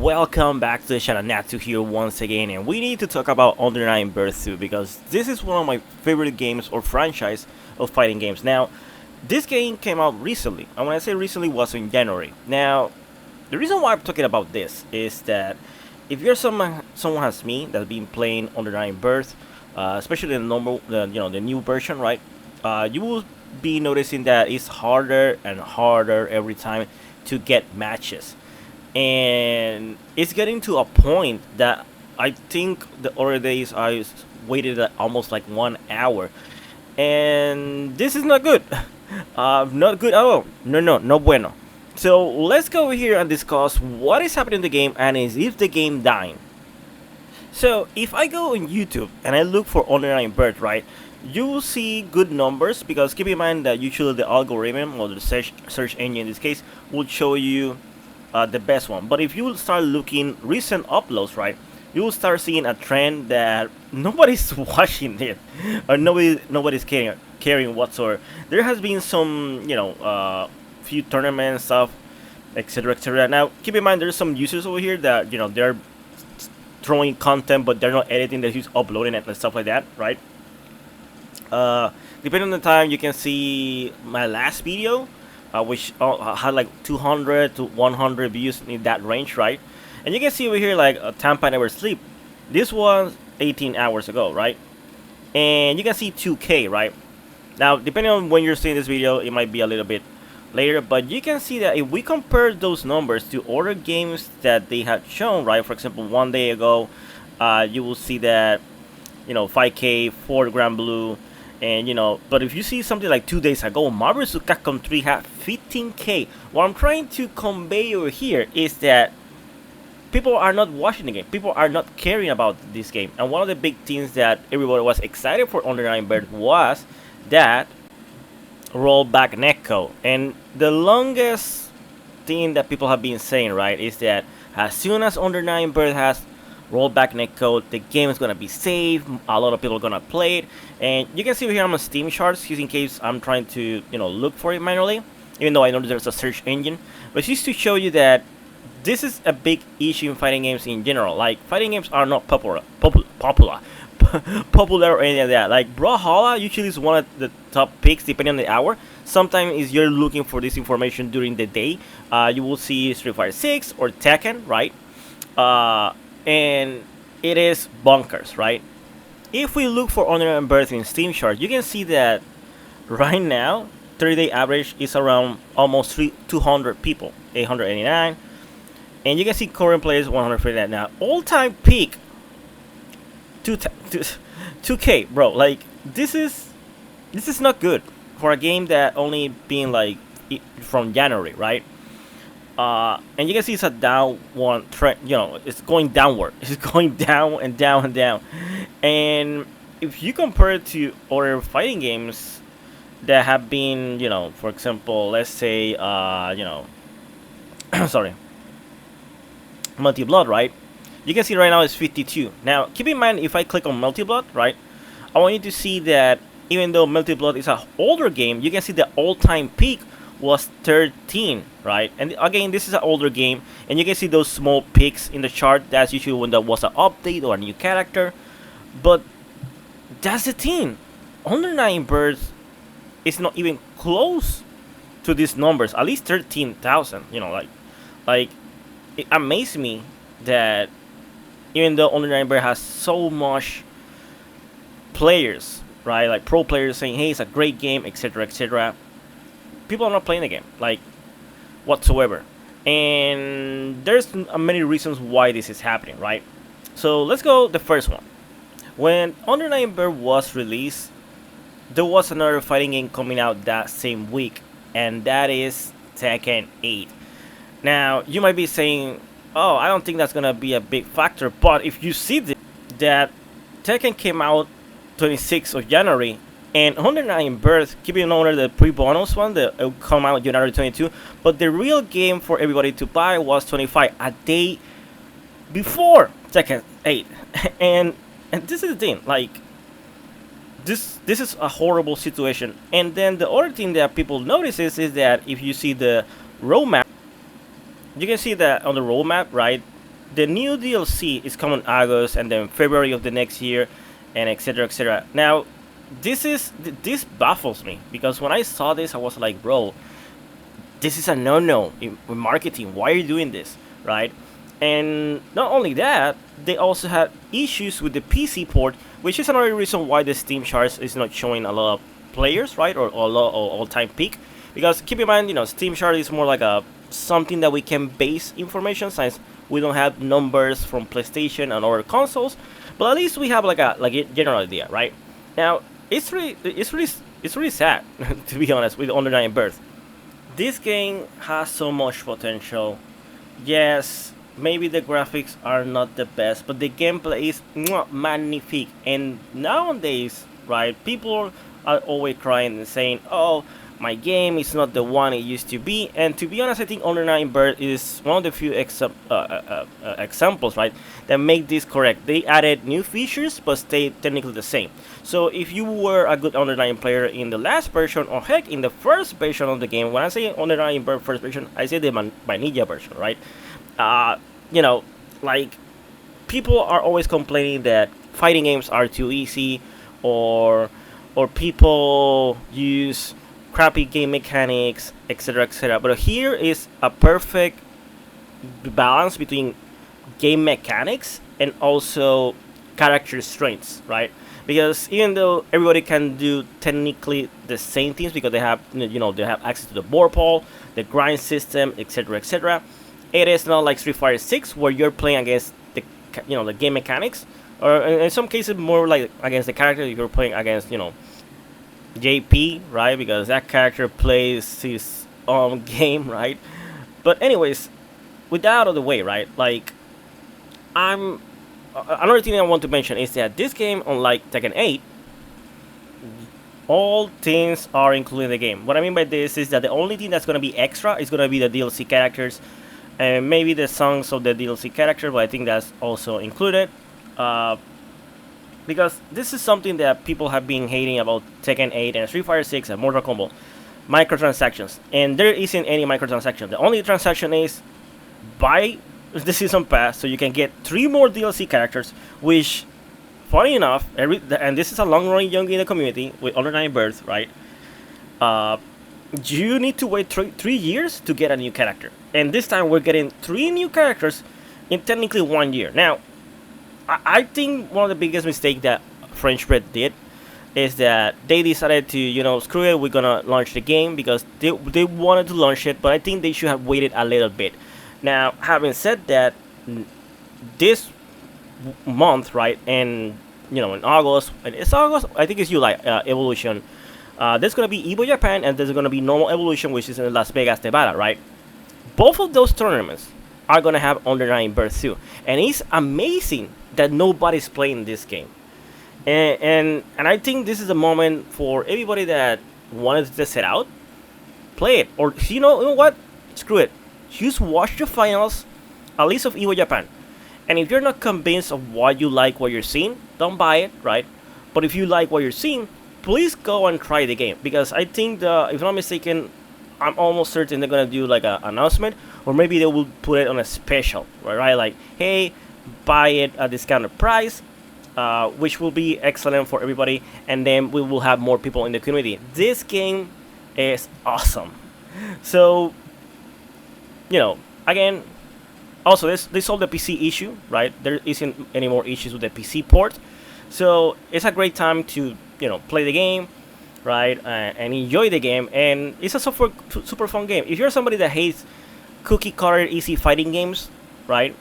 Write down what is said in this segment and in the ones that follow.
welcome back to the channel. Natsu here once again, and we need to talk about Under 9 Birth 2 because this is one of my favorite games or franchise of fighting games. Now, this game came out recently, and when I say recently, was in January. Now, the reason why I'm talking about this is that if you're someone as me that's been playing Under 9 Birth, especially the new version, right? You will be noticing that it's harder and harder every time to get matches, and it's getting to a point that I think the other days waited almost like 1 hour, and this is not good. Not good at all. No bueno. So let's go over here and discuss what is happening in the game and is if the game dying. So if I go on YouTube and I look for Under 9 Birth, right, you will see good numbers because keep in mind that usually the algorithm or the search engine in this case will show you the best one. But if you will start looking recent uploads, right, you will start seeing a trend that nobody's watching it or nobody's caring whatsoever. There has been some few tournaments stuff, etc. Now keep in mind there's some users over here that they're throwing content but they're not editing, they're just uploading it and stuff like that, right? Depending on the time, you can see my last video, which had like 200 to 100 views in that range, right? And you can see over here like Tampa Never Sleep. This was 18 hours ago, right? And you can see 2K, right? Now, depending on when you're seeing this video, it might be a little bit later, but you can see that if we compare those numbers to other games that they had shown, right? For example, 1 day ago, you will see that 5K for Grand Blue. And but if you see something like 2 days ago, Marvel vs. Capcom 3 had 15K. What I'm trying to convey over here is that people are not watching the game. People are not caring about this game. And one of the big things that everybody was excited for Under 9 Birth was that rollback netcode. And the longest thing that people have been saying, right, is that as soon as Under 9 Birth has rollback netcode, the game is gonna be saved. A lot of people are gonna play it, and you can see over here I'm on Steam charts, just in case I'm trying to look for it manually. Even though I know there's a search engine, but just to show you that this is a big issue in fighting games in general. Like fighting games are not popular or any of that. Like Brawlhalla usually is one of the top picks depending on the hour. Sometimes if you're looking for this information during the day, you will see Street Fighter 6 or Tekken, right? And it is bonkers, right? If we look for Under 9 Birth in Steam chart, you can see that right now 30-day average is around almost 200 people, 889, and you can see current players 149. Now all-time peak 2K, bro. Like this is not good for a game that only been like from January, right? And you can see it's a down one trend, it's going downward. It's going down and down and down. And if you compare it to other fighting games that have been, for example, let's say, sorry, Multi Blood, right? You can see right now it's 52. Now, keep in mind, if I click on Multi Blood, right, I want you to see that even though Multi Blood is an older game, you can see the all-time peak was 13, right? And again, this is an older game, and you can see those small peaks in the chart. That's usually when there was an update or a new character. But that's the thing, Under 9 Birth is not even close to these numbers. At least 13,000. Like it amazed me that even though Under 9 Birth has so much players, right, like pro players saying, hey, it's a great game, etc, people are not playing the game, like, whatsoever. And there's many reasons why this is happening, right? So let's go the first one. When Under 9 Birth was released, there was another fighting game coming out that same week, and that is Tekken 8. Now, you might be saying, oh, I don't think that's gonna be a big factor, but if you see that Tekken came out 26th of January, and Under 9 Birth, keeping in order the pre-bonus one that will come out January 22, but the real game for everybody to buy was 25, a day before Tekken 8. and this is the thing, like, this is a horrible situation. And then the other thing that people notice is that if you see the roadmap, you can see that on the roadmap, right, the new DLC is coming August, and then February of the next year, and etc. etc. Now, this baffles me because when I saw this, I was like, bro, this is a no-no in marketing. Why are you doing this, right? And not only that, they also had issues with the PC port, which is another reason why the Steam charts is not showing a lot of players, right, or a lot or all-time peak. Because keep in mind, Steam chart is more like a something that we can base information since we don't have numbers from PlayStation and other consoles, but at least we have like a general idea, right? Now it's really sad to be honest with Under Night Birth. This game has so much potential. Yes, maybe the graphics are not the best, but the gameplay is magnifique. And nowadays, right, people are always crying and saying, "Oh, my game is not the one it used to be." And to be honest, I think Honor 9 Bird is one of the few examples, right, that make this correct. They added new features, but stay technically the same. So if you were a good Honor 9 player in the last version, or heck, in the first version of the game, when I say Honor 9 Bird first version, I say the vanilla version, right? Uh, you know, like, people are always complaining that fighting games are too easy, or people use crappy game mechanics, etc., etc. But here is a perfect balance between game mechanics and also character strengths, right? Because even though everybody can do technically the same things because they have access to the board pool, the grind system, etc., etc. It is not like Street Fighter 6 where you're playing against the game mechanics, or in some cases more like against the character. If you're playing against JP, right? Because that character plays his own game, right? But anyways, with that out of the way, right? Like, another thing I want to mention is that this game, unlike Tekken 8, all things are included in the game. What I mean by this is that the only thing that's gonna be extra is gonna be the DLC characters, and maybe the songs of the DLC character, but I think that's also included. Because this is something that people have been hating about Tekken 8 and Street Fighter 6 and Mortal Kombat, microtransactions. And there isn't any microtransaction. The only transaction is buy the season pass so you can get 3 more DLC characters, which, funny enough, and this is a long-running young in the community with Under 9 Birth, right? You need to wait 3 years to get a new character. And this time we're getting 3 new characters in technically 1 year. Now, I think one of the biggest mistakes that French Bread did is that they decided to, screw it, we're gonna launch the game because they wanted to launch it, but I think they should have waited a little bit. Now, having said that, this month, right, and in August, and it's August, I think it's July, Evolution. There's gonna be Evo Japan, and there's gonna be normal Evolution, which is in Las Vegas, Nevada, right? Both of those tournaments are gonna have Under 9 Birth too, and it's amazing that nobody's playing this game. And I think this is a moment for everybody that wanted to test it out, play it, or you know what? Screw it. Just watch the finals, at least of Evo Japan. And if you're not convinced of what you're seeing, don't buy it, right? But if you like what you're seeing, please go and try the game, because I think if I'm not mistaken, I'm almost certain they're gonna do like an announcement, or maybe they will put it on a special, right? Like, hey, buy it at a discounted price, which will be excellent for everybody, and then we will have more people in the community. This game is awesome. So, again, also they solved the PC issue, right? There isn't any more issues with the PC port, so it's a great time to play the game, right, and enjoy the game. And it's a super fun game. If you're somebody that hates cookie cutter easy fighting games, right?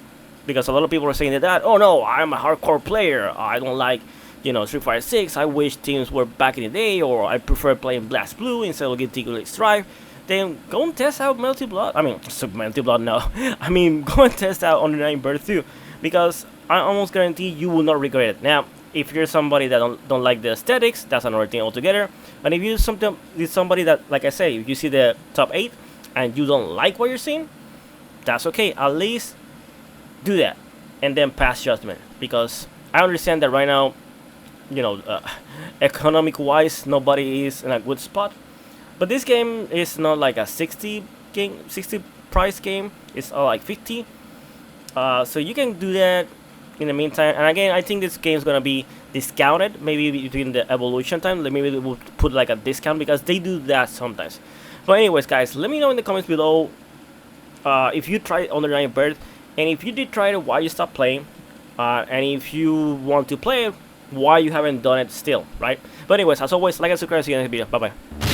Because a lot of people are saying that, oh no, I'm a hardcore player, I don't like Street Fighter 6, I wish teams were back in the day, or I prefer playing Blast Blue instead of getting Strive. Then go and test out Melty Blood. Melty Blood, no. Go and test out Under 9 Birth too, because I almost guarantee you will not regret it. Now, if you're somebody that don't like the aesthetics, that's another thing altogether. But if you're somebody that, like I say, if you see the top 8 and you don't like what you're seeing, that's okay. At least do that and then pass judgment, because I understand that right now, economic wise, nobody is in a good spot. But this game is not like a 60 price game. It's all like 50. So you can do that in the meantime. And again, I think this game is gonna be discounted. Maybe between the evolution time, maybe they will put like a discount because they do that sometimes. But anyways, guys, let me know in the comments below if you tried Under Bird, and if you did try it, why you stopped playing, and if you want to play it, why you haven't done it still, right? But anyways, as always, like and subscribe. See you in the next video. Bye bye.